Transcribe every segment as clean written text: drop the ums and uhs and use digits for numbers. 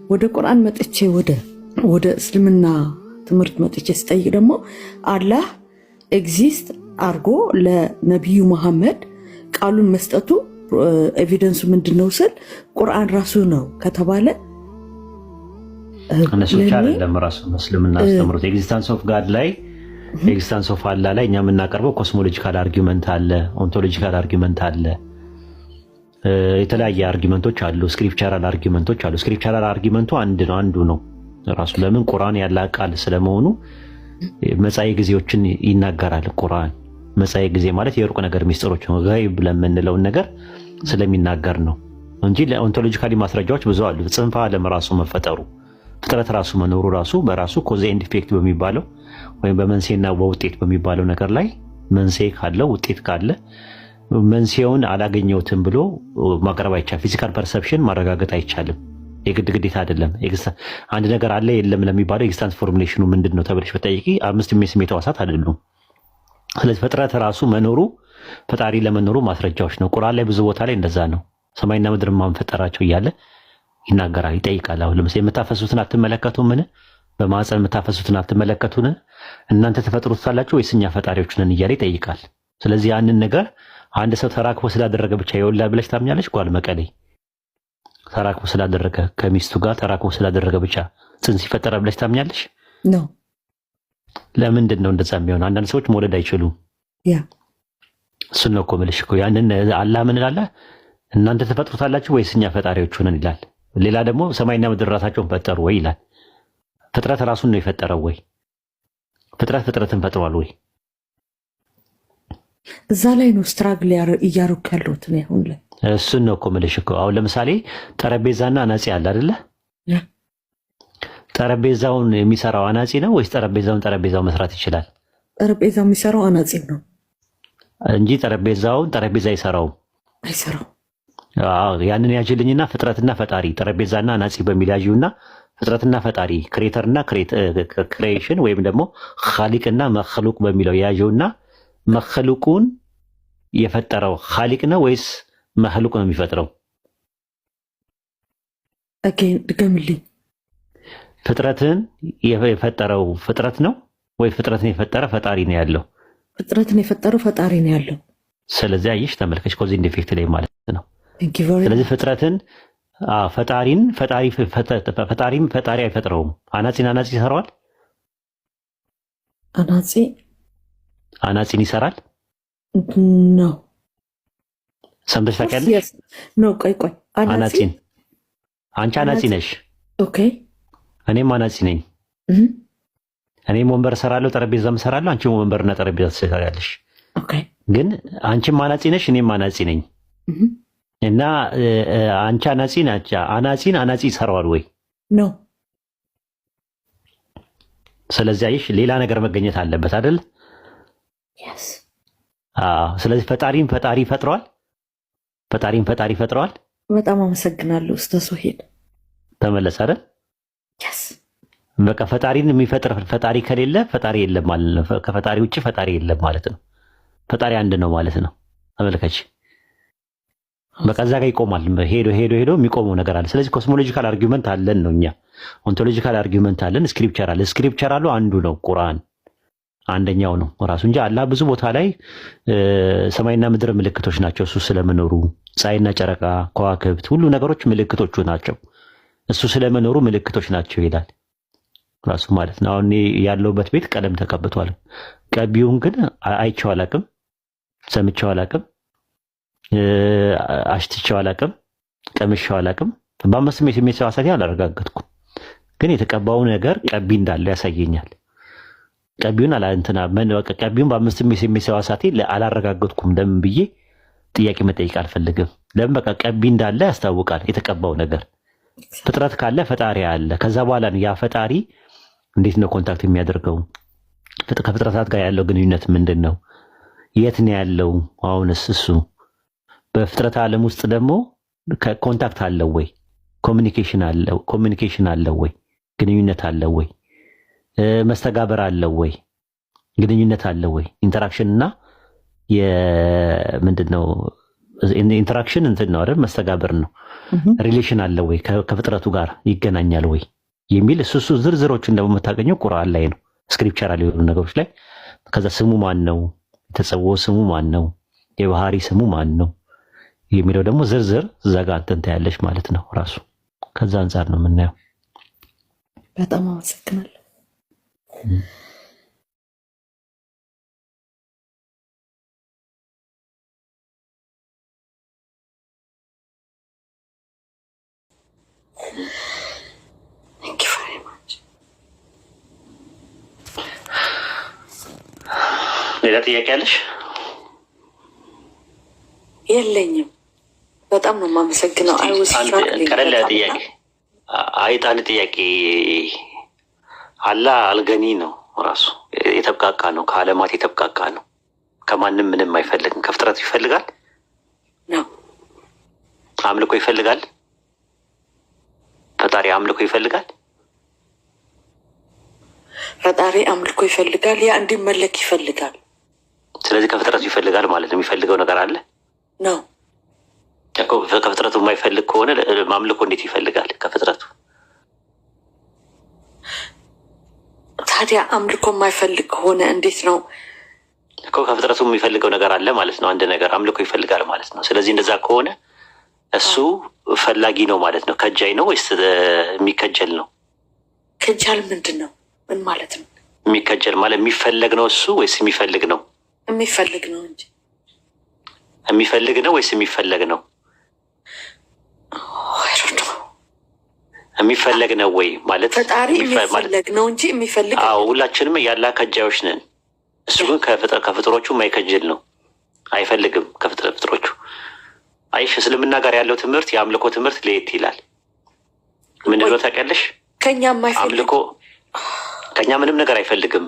ወደ ቁርአን መጥቼ ወደ እስልምና ትምህርት መጥቼ ስጠይቅ ደግሞ አላህ ኤግዚስት አርጎ ለነቢዩ መሐመድ ቃሉን መስጠቱ ኤቪደንሱ ምንድነው ስል ቁርአን ራሱ ነው ከተባለ እነሱ ብቻ አይደለም ራሱ እስልምና አስተምሮት ኤግዚስተንስ ኦፍ ጋድ ላይ ኤግዚስተንስ ኦፍ አላህ ላይ እኛ የምናቀርበው ኮስሞሎጂካል አርጊውመንት አለ፣ ኦንቶሎጂካል አርጊውመንት አለ፣ የተለያየ አርጊውመንቶች አሉ፣ ስክሪፕቸራል አርጊውመንቶች አሉ። ስክሪፕቸራል አርጊውመንቱ አንዱ ነው ራሱ ለምን ቁርአን ያለ ቃል ስለመሆኑ መጻኢ ጊዜዎችን ይናገራል። ቁርአን መጻኢ ጊዜ ማለት የሩቅ ነገር ሚስጥሮች ነው ጋይብ ለምንለው ነገር ስለሚናገር ነው እንጂ ለኦንቶሎጂካሊ ማስረጃዎች ብዙ አሉ። ጽንፈ ዓለም ራሱ መፈጠሩ ፍጥረት ራሱ መኖሩ ራሱ በራሱ ኮዝ ኤንድ ኢፌክት በሚባለው ወይም በመንስኤና በውጤት በሚባለው ነገር ላይ መንስኤ ካለው ውጤት ካለ መንስኤውን አላገኘውትም ብሎ ማቅረብ አይቻልም። ፊዚካል ፐርሰፕሽን ማረጋገጥ አይቻልም። የግድ ግዴታ አይደለም። አንድ ነገር አለ የለም ለሚባለው ኤግዚስተንስ ፎርሙሌሽኑ ምንድነው ተብለሽ በጠይቂ አምስት የስሜት ሕዋሳት አይደሉም። ስለዚህ ፍጥረት ራሱ መኖሩ ፈጣሪ ለመኖሩ ማስረጃዎች ነው። ቁርአን ላይ ብዙ ቦታ ላይ እንደዛ ነው። ሰማይና ምድር ማን ፈጠራቸው እያለ ይናገራል፣ ይጠይቃል። አሁን ለምሳሌ የምታፈሱትን አትመለከቱም? ምን በማህፀን የምታፈሱትን አትመለከቱን? እናንተ ተፈጥሩታላችሁ ወይስ እኛ ፈጣሪዎች ነን እያለ ይጠይቃል። ስለዚህ ያንን ነገር አንድ ሰው ተራክቦ ስላደረገ ብቻ ይወላል ብለሽ ታምኛለሽ? ጓል መቀሌ ተራክቦ ስላደረገ ከሚስቱ ጋር ተራክቦ ስላደረገ ብቻ ጽንስ ይፈጠራል ብለሽ ታምኛለሽ? ነው። ለምንድን ነው እንደዛ የሚሆነው? አንዳንድ ሰዎች መውለድ አይችሉም። ያ እሱን ነው እኮ የምልሽ እኮ ያንን አላህ ምን ይላል? እናንተ ተፈጥሩታላችሁ ወይስ እኛ ፈጣሪዎች ነን ይላል። ሌላ ደግሞ ሰማይና ምድር ራሳቸውን ፈጠሩ ወይ ይላል። ፍጥረት ራሱን ነው የፈጠረው ወይ? ፍጥረትን ፈጥሯል ወይ? እዛ ላይ ነው ስትራግል እያደረኩ ያለሁት ነው አሁን ላይ። እሱን ነው እኮ የምልሽ እኮ አሁን ለምሳሌ ጠረጴዛና አናጺ አለ አይደለ? ጠረጴዛውን የሚሰራው አናጺ ነው ወይስ ጠረጴዛው መስራት ይችላል? ጠረጴዛው የሚሰራው አናጺ ነው እንጂ ጠረጴዛ አይሰራውም። ያንን ያጅልኝና ፍጥረትና ፈጣሪ ጠረጴዛና አናጺ በሚል ያዥውና ፍጥረትና ፈጣሪ ክሬተርና ክሬሽን ወይም ደግሞ ኻሊቅና መኽሉቅ በሚለው ያዥውና መኽሉቁን የፈጠረው ኻሊቅ ነው ወይስ መኽሉቅ ነው የሚፈጥረው? ድገምልኝ። ፍጥረትን የፈጠረው ፍጥረት ነው ወይ ፍጥረትን የፈጠረ ፈጣሪ ነው ያለው? ፍጥረትን የፈጠረው ፈጣሪ ነው ያለው። ስለዚህ አይሽ ተመልከች ኮዝ ኤንድ ኢፌክት ላይ ማለት ነው። ስለዚህ ፍጥረትን ፈጣሪን ፈጣሪ አይፈጥረውም። አናጺን ይሰራዋል። አናጺን ይሰራል ነው። ሰምተሽ ታውቂያለሽ? ነው ቆይ አናጺን አንቺ አናጺ ነሽ። ኦኬ እኔም አናጺ ነኝ። እኔም ወንበር እሰራለሁ፣ ጠረጴዛም እሰራለሁ። አንቺም ወንበርና ጠረጴዛ ትሰሪያለሽ። ኦኬ ግን አንቺም አናጺ ነሽ፣ እኔም አናጺ ነኝ። እና አንቺ አናጺን ይሰራዋል ወይ? ነው። ስለዚህ አይሽ ሌላ ነገር መገኘት አለበት አይደል? ስለዚህ ፈጣሪ ፈጥሯል። በጣም አመሰግናለሁ ኡስታዝ ሶሄል። ተመለስ አይደል? በቃ ፈጣሪን የሚፈጥር ፈጣሪ ከሌለ ፈጣሪ የለም ማለት ነው። ከፈጣሪ ውጭ ፈጣሪ የለም ማለት ነው። ፈጣሪ አንድ ነው ማለት ነው። ተመልከች፣ በቃ እዛ ጋር ይቆማል። ሄዶ የሚቆመው ነገር አለ። ስለዚህ ኮስሞሎጂካል አርጊውመንት አለን ነው እኛ፣ ኦንቶሎጂካል አርጊውመንት አለን፣ ስክሪፕቸራሉ አንዱ ነው ቁርአን አንደኛው ነው ራሱ እንጂ አላህ ብዙ ቦታ ላይ ሰማይና ምድር ምልክቶች ናቸው እሱ ስለመኖሩ፣ ፀሐይና ጨረቃ፣ ከዋክብት ሁሉ ነገሮች ምልክቶቹ ናቸው እሱ ስለመኖሩ ምልክቶች ናቸው ይላል ራሱ ማለት ነው። አሁን ያለውበት ቤት ቀለም ተቀብቷል። ቀቢውን ግን አይቼው አላቅም፣ ሰምቼው አላቅም፣ አሽትቼው አላቅም፣ ቀምሼው አላቅም። በአምስት ስሜት ሕዋሳቴ አላረጋገጥኩም፣ ግን የተቀባው ነገር ቀቢ እንዳለ ያሳየኛል። ቀቢውን በአምስት ስሜት ሕዋሳቴ አላረጋገጥኩም። ለምን ብዬ ጥያቄ መጠየቅ አልፈልግም። ለምን በቃ ቀቢ እንዳለ ያስታውቃል የተቀባው ነገር። ፍጥረት ካለ ፈጣሪ አለ። ከዛ በኋላ ያ ፈጣሪ እንዴት ነው ኮንታክት የሚያደርገው? ከፍጥረታት ጋር ያለው ግንኙነት ምንድን ነው? የት ነው ያለው? አሁንስ እሱ በፍጥረት ዓለም ውስጥ ደግሞ ኮንታክት አለው ወይ? ኮሚኒኬሽን አለው ወይ? ግንኙነት አለው ወይ? መስተጋበር አለው ወይ? ግንኙነት አለው ወይ? ኢንተራክሽን እና ምንድነው ኢንተራክሽን እንትን ነው አይደል? መስተጋበር ነው። ሪሌሽን አለ ወይ ከፍጥረቱ ጋር ይገናኛል ወይ የሚል እሱ ዝርዝሮቹን ደግሞ የምታገኘው ቁርአን ላይ ነው፣ ስክሪፕቸራል የሆኑ ነገሮች ላይ። ከዛ ስሙ ማን ነው፣ የተጸውዖ ስሙ ማን ነው፣ የባህሪ ስሙ ማን ነው የሚለው ደግሞ ዝርዝር እዛ ጋር እንትን ታያለሽ ማለት ነው። ራሱ ከዛ አንጻር ነው የምናየው። በጣም አመሰግናለሁ። ሌላ ጥያቄ አለሽ? የለኝም። በጣም ነው የማመሰግነው። ቀለል ያለ ጥያቄ አይጣን ጥያቄ አላህ አልገኒ ነው፣ ራሱ የተብቃቃ ነው፣ ከዓለማት የተብቃቃ ነው። ከማንም ምንም አይፈልግም። ከፍጥረቱ ይፈልጋል ነው። አምልኮ ይፈልጋል። ፈጣሪ አምልኮ ይፈልጋል። ፈጣሪ አምልኮ ይፈልጋል። ያ እንዲመለክ ይፈልጋል። ስለዚህ ከፍጥረቱ ይፈልጋል ማለት ነው። የሚፈልገው ነገር አለ ነው። ከፍጥረቱ የማይፈልግ ከሆነ ማምልኮ እንዴት ይፈልጋል ከፍጥረቱ? ታዲያ አምልኮ የማይፈልግ ከሆነ እንዴት ነው? ከፍጥረቱ የሚፈልገው ነገር አለ ማለት ነው። አንድ ነገር አምልኮ ይፈልጋል ማለት ነው። ስለዚህ እንደዛ ከሆነ እሱ ፈላጊ ነው ማለት ነው። ከጃይ ነው ወይስ የሚከጀል ነው? ከጃል ምንድን ነው? ምን ማለት ነው? የሚከጀል ማለት የሚፈለግ ነው እሱ ወይስ የሚፈልግ ነው? የሚፈልግ ነው እንጂ። የሚፈልግ ነው ወይስ የሚፈለግ ነው? የሚፈለግ ነው ወይ ማለት ፈጣሪ የሚፈለግ ነው እንጂ የሚፈልግ። አዎ ሁላችንም ያላ ከጃዮች ነን። እሱ ግን ከፍጥሮቹ የማይከጅል ነው፣ አይፈልግም ከፍጥሮቹ። አይሽ እስልምና ጋር ያለው ትምህርት የአምልኮ ትምህርት ለየት ይላል። ምንድን ነው ታውቂያለሽ? ከኛ አምልኮ ከኛ ምንም ነገር አይፈልግም።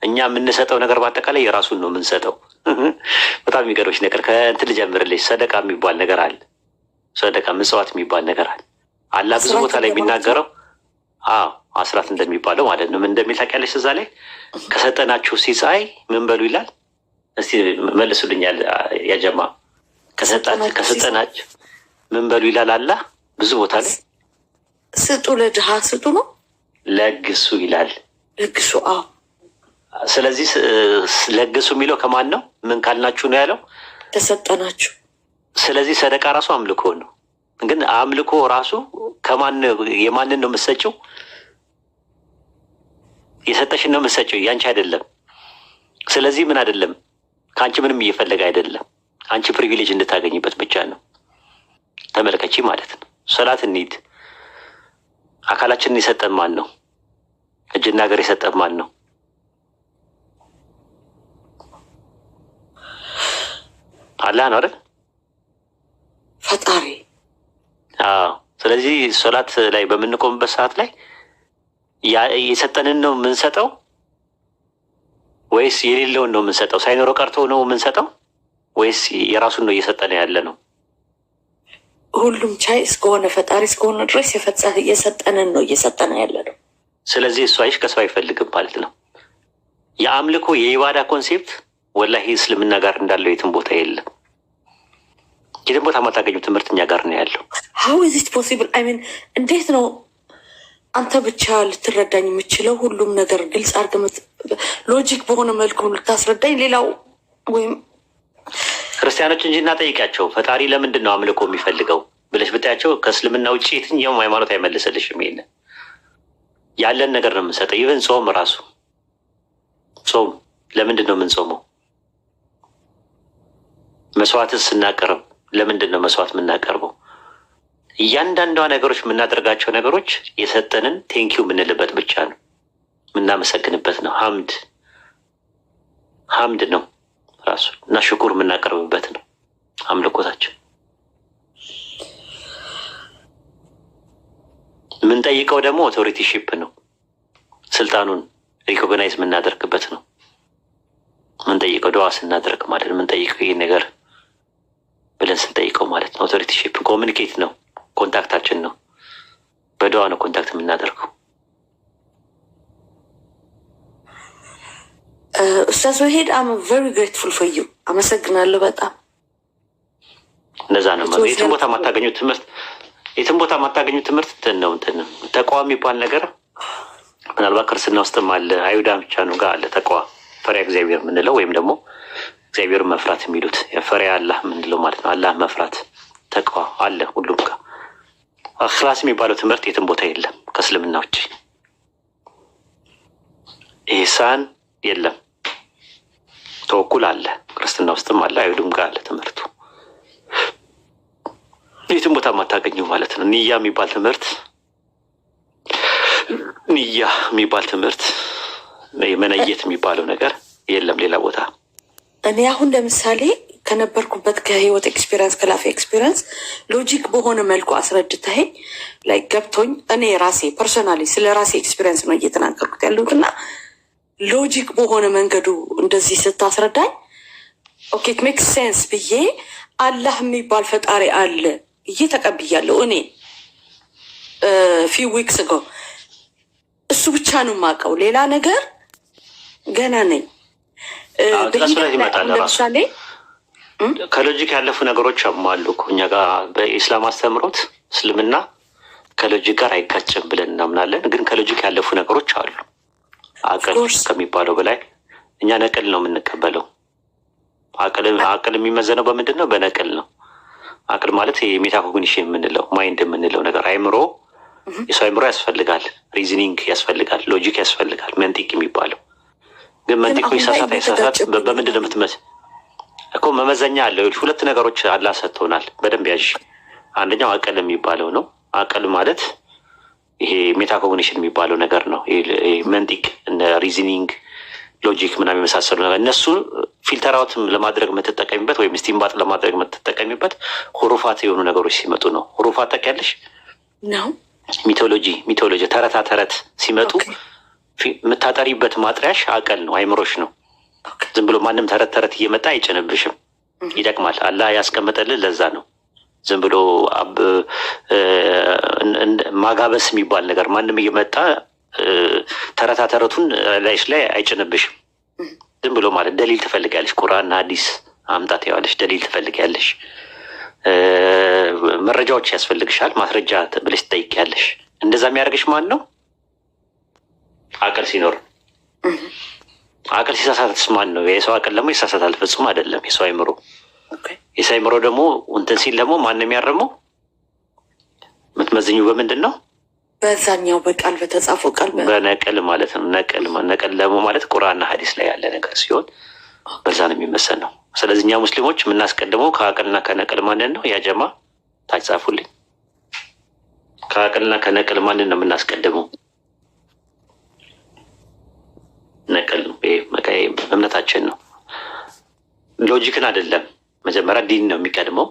እኛ የምንሰጠው ነገር በአጠቃላይ የራሱን ነው የምንሰጠው። በጣም የሚገርምሽ ነገር ከእንትን ልጀምርልሽ። ሰደቃ የሚባል ነገር አለ። ሰደቃ ምጽዋት የሚባል ነገር አለ። አላህ ብዙ ቦታ ላይ የሚናገረው አስራት እንደሚባለው ማለት ነው። ምን እንደሚል ታውቂያለሽ? እዛ ላይ ከሰጠናችሁ ሲሳይ ምን በሉ ይላል። እስቲ መልሱልኛል ያጀማ። ከሰጠናችሁ ምን በሉ ይላል አላህ ብዙ ቦታ ላይ። ስጡ፣ ለድሃ ስጡ ነው፣ ለግሱ ይላል። ለግሱ። ስለዚህ ለግሱ የሚለው ከማን ነው? ምን ካልናችሁ ነው ያለው? ተሰጠናችሁ። ስለዚህ ሰደቃ ራሱ አምልኮ ነው። ግን አምልኮ ራሱ የማንን ነው የምትሰጪው? የሰጠሽን ነው የምትሰጪው፣ ያንቺ አይደለም። ስለዚህ ምን አይደለም፣ ከአንቺ ምንም እየፈለገ አይደለም። አንቺ ፕሪቪሌጅ እንድታገኝበት ብቻ ነው። ተመልከቺ ማለት ነው። ሰላት እንሂድ። አካላችንን የሰጠን ማን ነው? እጅና እግር የሰጠን ማን ነው? አላህ ነው አይደል? ፈጣሪ። ስለዚህ ሶላት ላይ በምንቆምበት ሰዓት ላይ የሰጠንን ነው የምንሰጠው ወይስ የሌለውን ነው የምንሰጠው? ሳይኖረው ቀርቶ ነው የምንሰጠው ወይስ የራሱን ነው እየሰጠን ያለ ነው? ሁሉም ቻይ እስከሆነ ፈጣሪ እስከሆነ ድረስ የሰጠንን ነው እየሰጠን ያለ ነው። ስለዚህ እሱ አይሽ ከሰው አይፈልግም ማለት ነው። የአምልኮ የኢባዳ ኮንሴፕት ወላሂ እስልምና ጋር እንዳለው የትም ቦታ የለም። የትም ቦታ የማታገኙ ትምህርት እኛ ጋር ነው ያለው። ሀው ኢዝ ኢት ፖሲብል? አይ ሚን እንዴት ነው አንተ ብቻ ልትረዳኝ የምችለው? ሁሉም ነገር ግልጽ አድርገህ ሎጂክ በሆነ መልኩ ልታስረዳኝ፣ ሌላው ወይም ክርስቲያኖች እንጂ እናጠይቃቸው ፈጣሪ ለምንድን ነው አምልኮ የሚፈልገው ብለሽ ብታያቸው ከእስልምና ውጭ የትኛውም ሃይማኖት አይመልስልሽም። ይሄንን ያለን ነገር ነው የምንሰጠው። ይህን ጾም ራሱ ጾም ለምንድን ነው የምንጾመው? መስዋዕትስ ስናቀርብ ለምንድን ነው መስዋዕት የምናቀርበው? እያንዳንዷ ነገሮች የምናደርጋቸው ነገሮች የሰጠንን ቴንኪው የምንልበት ብቻ ነው፣ የምናመሰግንበት ነው። ሀምድ ነው ራሱ እና ሽኩር የምናቀርብበት ነው አምልኮታችን። የምንጠይቀው ደግሞ ኦቶሪቲሺፕ ነው፣ ስልጣኑን ሪኮግናይዝ የምናደርግበት ነው። የምንጠይቀው ድዋ ስናደርግ ማለት ነው። የምንጠይቀው ይህ ነገር ብለን ስንጠይቀው ማለት ነው። ኦቶሪቲሺፕ ኮሚኒኬት ነው፣ ኮንታክታችን ነው። በድዋ ነው ኮንታክት የምናደርገው። ኡስታዝ ወሂድ አም ቨሪ ግሬትፉል ፎር ዩ። አመሰግናለሁ በጣም። እንደዛ ነው የትም ቦታ የማታገኙት ትምህርት የትም ቦታ የማታገኙ ትምህርት እንትን ነው ተቋዋ የሚባል ነገር ምናልባት ክርስትና ውስጥም አለ። አይሁዳ ብቻ ነው ጋር አለ ተቋዋ ፈሪሃ እግዚአብሔር የምንለው ወይም ደግሞ እግዚአብሔርን መፍራት የሚሉት ፈሪሃ አላህ የምንለው ማለት ነው። አላህ መፍራት ተቋዋ አለ ሁሉም ጋር። አኽላስ የሚባለው ትምህርት የትም ቦታ የለም ከእስልምና ውጭ። ኢህሳን የለም። ተወኩል አለ ክርስትና ውስጥም አለ፣ አይሁድም ጋር አለ ትምህርቱ። የትም ቦታ የማታገኘው ማለት ነው። ንያ የሚባል ትምህርት መነየት የሚባለው ነገር የለም ሌላ ቦታ። እኔ አሁን ለምሳሌ ከነበርኩበት ከህይወት ኤክስፒሪንስ ከላፍ ኤክስፒሪንስ ሎጂክ በሆነ መልኩ አስረድተኸኝ ላይ ገብቶኝ እኔ ራሴ ፐርሶናሊ ስለ ራሴ ኤክስፒሪንስ ነው እየተናገርኩት ያለሁት እና ሎጂክ በሆነ መንገዱ እንደዚህ ስታስረዳኝ ኦኬ ኢት ሜክስ ሴንስ ብዬ አላህ የሚባል ፈጣሪ አለ ብዬ ተቀብያለሁ። እኔ ፊው ዊክስ ጎ እሱ ብቻ ነው የማውቀው፣ ሌላ ነገር ገና ነኝ። ለምሳሌ ከሎጂክ ያለፉ ነገሮች አሉ እኮ እኛ ጋር በኢስላም አስተምሮት እስልምና ከሎጂክ ጋር አይጋጭም ብለን እናምናለን። ግን ከሎጂክ ያለፉ ነገሮች አሉ። አቅል ከሚባለው በላይ እኛ ነቅል ነው የምንቀበለው። አቅል የሚመዘነው በምንድን ነው? በነቅል ነው። አቅል ማለት የሜታኮግኒሽን የምንለው ማይንድ የምንለው ነገር አይምሮ፣ የሰው አይምሮ ያስፈልጋል፣ ሪዝኒንግ ያስፈልጋል፣ ሎጂክ ያስፈልጋል። መንጢቅ የሚባለው ግን መንጢቁ ይሳሳት አይሳሳት በምንድን ነው የምትመዝ እኮ መመዘኛ አለው። ሁለት ነገሮች አላህ ሰጥቶናል፣ በደንብ ያዥ። አንደኛው አቅል የሚባለው ነው። አቅል ማለት ይሄ ሜታኮግኒሽን የሚባለው ነገር ነው። መንጢቅ እነ ሪዝኒንግ፣ ሎጂክ ምናምን የመሳሰሉ ነገር እነሱ ፊልተር አውት ለማድረግ የምትጠቀሚበት ወይም ስቲምባጥ ለማድረግ የምትጠቀሚበት ሁሩፋት የሆኑ ነገሮች ሲመጡ ነው። ሁሩፋት ታውቂያለሽ? ሚቶሎጂ ተረታ ተረት ሲመጡ የምታጠሪበት ማጥሪያሽ አቀል ነው፣ አይምሮሽ ነው። ዝም ብሎ ማንም ተረት ተረት እየመጣ አይጭንብሽም። ይጠቅማል። አላህ ያስቀመጠልን ለዛ ነው። ዝም ብሎ ማጋበስ የሚባል ነገር ማንም እየመጣ ተረታ ተረቱን ላይሽ ላይ አይጭንብሽም። ዝም ብሎ ማለት ደሊል ትፈልጊያለሽ፣ ቁርአንና ሐዲስ አምጣት ያለሽ ደሊል ትፈልጊያለሽ፣ መረጃዎች ያስፈልግሻል፣ ማስረጃ ብለሽ ትጠይቂያለሽ። እንደዛ የሚያደርግሽ ማን ነው? አቅል ሲኖር። አቅል ሲሳሳትስ ማን ነው? የሰው አቅል ደግሞ ይሳሳታል፣ ፍጹም አይደለም የሰው አይምሮ። የሰው አይምሮ ደግሞ እንትን ሲል ደግሞ ማን ነው የሚያርመው? የምትመዝኙ በምንድን ነው? በዛኛው በቃል በተጻፈው ቃል በነቅል ማለት ነው። ነቅል ደግሞ ማለት ቁርአንና ሐዲስ ላይ ያለ ነገር ሲሆን በዛ ነው የሚመሰል ነው። ስለዚህ እኛ ሙስሊሞች የምናስቀድመው ከአቅልና ከነቅል ማንን ነው? ያጀማ ታች ጻፉልኝ። ከአቅልና ከነቅል ማንን ነው የምናስቀድመው? ነቅል ነው። እምነታችን ነው። ሎጂክን አይደለም። መጀመሪያ ዲን ነው የሚቀድመው።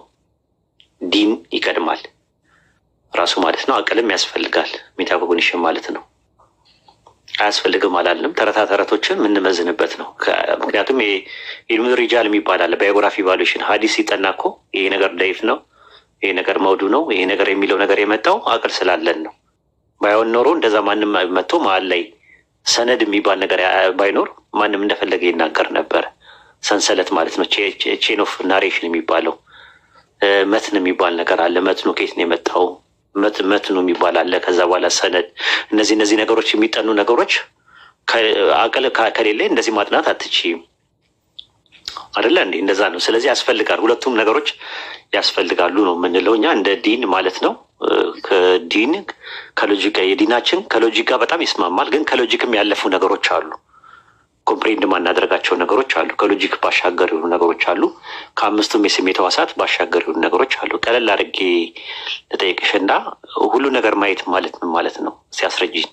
ዲን ይቀድማል ራሱ ማለት ነው። አቅልም ያስፈልጋል። ሜታኮግኒሽን ማለት ነው። አያስፈልግም አላልንም። ተረታ ተረቶችን የምንመዝንበት ነው። ምክንያቱም ኢልሙ ሪጃል የሚባል አለ። ባዮግራፊ ቫሉዌሽን ሐዲስ ሲጠና እኮ ይሄ ነገር ደይፍ ነው፣ ይሄ ነገር መውዱ ነው፣ ይሄ ነገር የሚለው ነገር የመጣው አቅል ስላለን ነው። ባይሆን ኖሮ እንደዛ ማንም መጥቶ መሀል ላይ ሰነድ የሚባል ነገር ባይኖር ማንም እንደፈለገ ይናገር ነበር። ሰንሰለት ማለት ነው። ቼን ኦፍ ናሬሽን የሚባለው መትን የሚባል ነገር አለ። መትኑ ከየት ነው የመጣው? መትኑ የሚባል አለ። ከዛ በኋላ ሰነድ። እነዚህ ነገሮች የሚጠኑ ነገሮች አቅል ከሌለ እንደዚህ ማጥናት አትችይም አይደለ እንዴ? እንደዛ ነው። ስለዚህ ያስፈልጋል። ሁለቱም ነገሮች ያስፈልጋሉ ነው የምንለው እኛ እንደ ዲን ማለት ነው። ከዲን ከሎጂክ የዲናችን ከሎጂክ ጋር በጣም ይስማማል። ግን ከሎጂክም ያለፉ ነገሮች አሉ። ኮምፕሬንድ ማናደርጋቸው ነገሮች አሉ። ከሎጂክ ባሻገር የሆኑ ነገሮች አሉ። ከአምስቱም የስሜት ሕዋሳት ባሻገር የሆኑ ነገሮች አሉ። ቀለል አድርጌ ልጠይቅሽ እና ሁሉ ነገር ማየት ማለት ምን ማለት ነው ሲያስረጅኝ?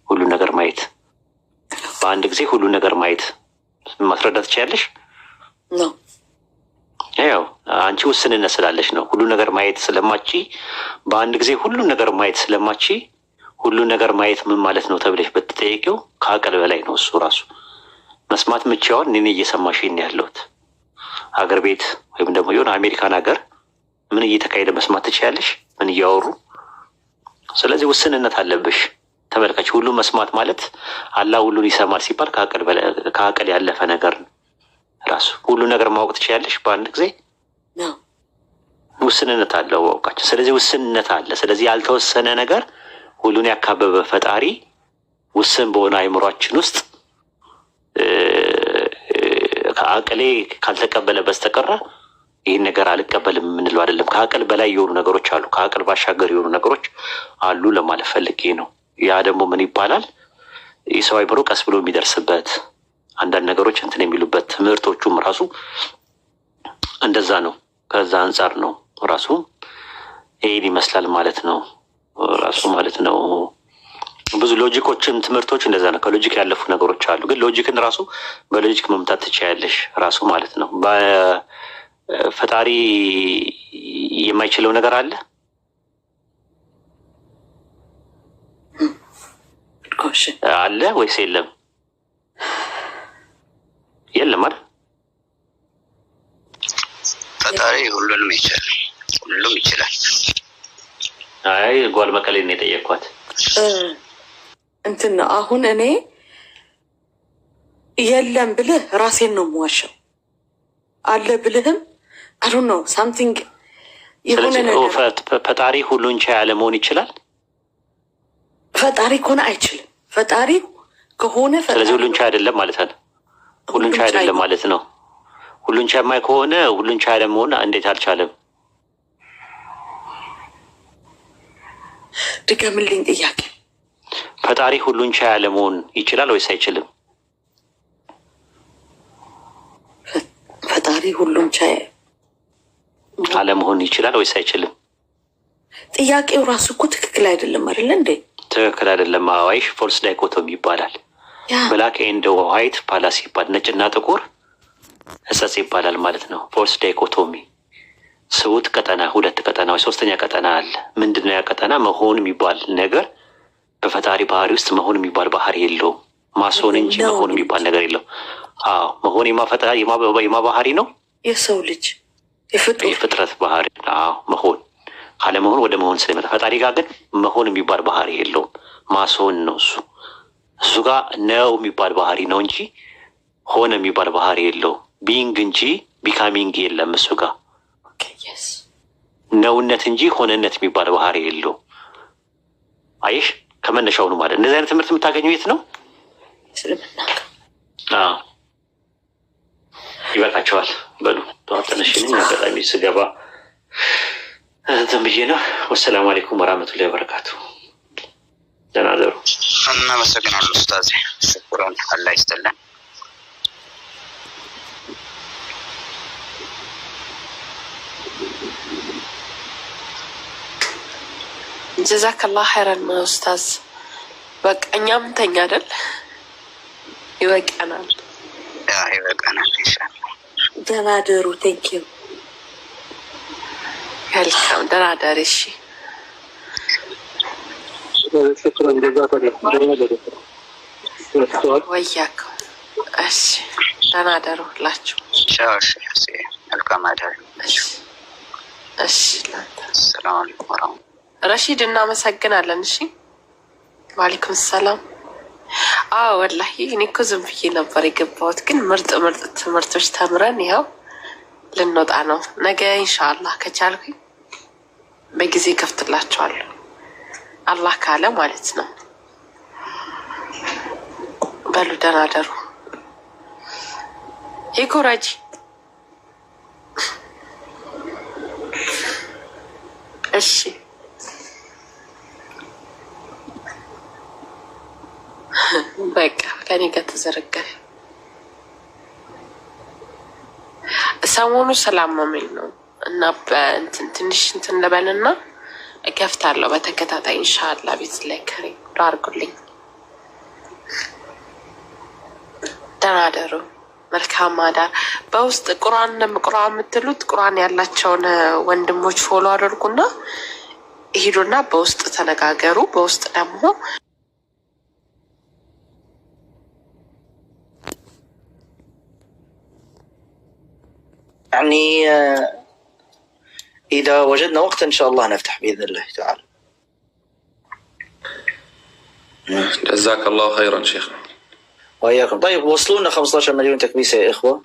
ሁሉ ነገር ማየት በአንድ ጊዜ ሁሉ ነገር ማየት ማስረዳት ትችያለሽ? ያው አንቺ ውስንነት ስላለሽ ነው። ሁሉ ነገር ማየት ስለማቺ በአንድ ጊዜ ሁሉ ነገር ማየት ስለማቺ ሁሉ ነገር ማየት ምን ማለት ነው ተብለሽ ብትጠይቂው ከአቅል በላይ ነው እሱ ራሱ። መስማት ምቻውን እኔ እየሰማሽ ነው ያለሁት። ሀገር ቤት ወይም ደግሞ የሆነ አሜሪካን ሀገር ምን እየተካሄደ መስማት ትችያለሽ? ምን እያወሩ? ስለዚህ ውስንነት አለብሽ። ተመልካች ሁሉ መስማት ማለት አላህ ሁሉን ይሰማል ሲባል ከአቅል ያለፈ ነገር ነው ራሱ። ሁሉ ነገር ማወቅ ትችያለሽ በአንድ ጊዜ ውስንነት አለው አውቃቸው። ስለዚህ ውስንነት አለ። ስለዚህ ያልተወሰነ ነገር ሁሉን ያካበበ ፈጣሪ ውስን በሆነ አይምሯችን ውስጥ ከአቅሌ ካልተቀበለ በስተቀረ ይህን ነገር አልቀበልም የምንለው አይደለም። ከአቅል በላይ የሆኑ ነገሮች አሉ፣ ከአቅል ባሻገር የሆኑ ነገሮች አሉ ለማለት ፈልጌ ነው። ያ ደግሞ ምን ይባላል? የሰው አይምሮ ቀስ ብሎ የሚደርስበት አንዳንድ ነገሮች እንትን የሚሉበት ትምህርቶቹም ራሱ እንደዛ ነው። ከዛ አንጻር ነው ራሱ ይሄን ይመስላል ማለት ነው ራሱ ማለት ነው። ብዙ ሎጂኮችም ትምህርቶች እንደዛ ነው። ከሎጂክ ያለፉ ነገሮች አሉ፣ ግን ሎጂክን ራሱ በሎጂክ መምታት ትችያለሽ ራሱ ማለት ነው። በፈጣሪ የማይችለው ነገር አለ አለ ወይስ የለም? የለም አይደል? ፈጣሪ ሁሉንም ይችላል፣ ሁሉም ይችላል። አይ ጓል መቀሌ ነው የጠየኳት። እንትን አሁን እኔ የለም ብልህ ራሴን ነው የምዋሸው። አለ ብልህም አይ ዶንት ኖ ሳምቲንግ የሆነ ነገር። ፈጣሪ ሁሉን ቻይ አለመሆን ይችላል? ፈጣሪ ከሆነ አይችልም። ፈጣሪ ከሆነ ስለዚህ ሁሉን ቻይ አይደለም ማለት ነው። ሁሉን ቻይ አይደለም ማለት ነው። ሁሉን ቻይ ማይ ከሆነ ሁሉን ቻይ አለመሆን እንዴት አልቻለም? ድገምልኝ ጥያቄ። ፈጣሪ ሁሉን ቻይ አለመሆን ይችላል ወይስ አይችልም? ፈጣሪ ሁሉን ቻይ አለመሆን ይችላል ወይስ አይችልም? ጥያቄው ራሱ እኮ ትክክል አይደለም አይደለ እንዴ? ትክክል አይደለም። አዋይሽ ፎልስ ዳይኮቶሚ ይባላል። ብላክ ኤንድ ዋይት ፓላስ ይባላል። ነጭና ጥቁር እሰጽ ይባላል ማለት ነው። ፎልስ ዳይኮቶሚ ስውት ቀጠና፣ ሁለት ቀጠና ወይ ሶስተኛ ቀጠና አለ። ምንድነው ያ ቀጠና? መሆን የሚባል ነገር በፈጣሪ ባህሪ ውስጥ መሆን የሚባል ባህሪ የለውም። ማስሆን እንጂ መሆን የሚባል ነገር የለው። አዎ መሆን የማ ባህሪ ነው? የሰው ልጅ የፍጥረት ባህሪ። አዎ መሆን ካለመሆን ወደ መሆን ስለሚመጣ፣ ፈጣሪ ጋር ግን መሆን የሚባል ባህሪ የለውም። ማስሆን ነው እሱ ጋር ነው የሚባል ባህሪ ነው እንጂ ሆነ የሚባል ባህሪ የለውም። ቢንግ እንጂ ቢካሚንግ የለም እሱ ጋር ነውነት እንጂ ሆነነት የሚባል ባህሪ የለው። አይሽ ከመነሻውኑ ማለት እንደዚህ አይነት ትምህርት የምታገኘው የት ነው? ይበቃቸዋል። በሉ ጠዋት ተነሽልኝ። አጋጣሚ ስገባ እንትን ብዬ ነው። ወሰላሙ አለይኩም ወራህመቱላሂ ወበረካቱ። ደህና ደሩ። እናመሰግናለን ኡስታዝ። ሽኩራን። አላህ ይስጥልን። ጀዛከላህ ኸይረን ኡስታዝ። በቃ እኛም እንተኛ አይደል? ይበቃናል። ይበቃናል። ኢንሻአላህ ደህና ደሩ። ቴንኪው። መልካም ደህና ደር። እሺ ወያከው። እሺ ደህና ደሩ ሁላችሁ። መልካም አዳር። እሺ ሰላም አለይኩም ወራህመቱላህ። ረሺድ እናመሰግናለን። እሺ ዋሌኩም ሰላም። አዎ ወላሂ እኔ እኮ ዝም ብዬ ነበር የገባሁት፣ ግን ምርጥ ትምህርቶች ተምረን ይኸው ልንወጣ ነው። ነገ ኢንሻአላህ ከቻልኩኝ በጊዜ ከፍትላችኋለሁ፣ አላህ ካለ ማለት ነው። በሉ ደህና ደሩ። ይኩራጂ እሺ በቃ ከኔ ጋር ተዘረጋል። ሰሞኑ ስላመመኝ ነው እና ትንሽ እንትን ልበልና እከፍታለሁ በተከታታይ ኢንሻአላህ። ቤት ላይ ከሬ አድርጉልኝ። ደህና ደሩ። መልካም አዳር። በውስጥ ቁርአን የምትሉት ቁርአን ያላቸውን ወንድሞች ፎሎ አድርጉና ሂዱና በውስጥ ተነጋገሩ። በውስጥ ደግሞ يعني إذا وجدنا وقت إن شاء الله نفتح بإذن الله تعالى. جزاك الله خيرا شيخنا. وإياكم. طيب وصلونا 15 مليون تكبيسة يا إخوة.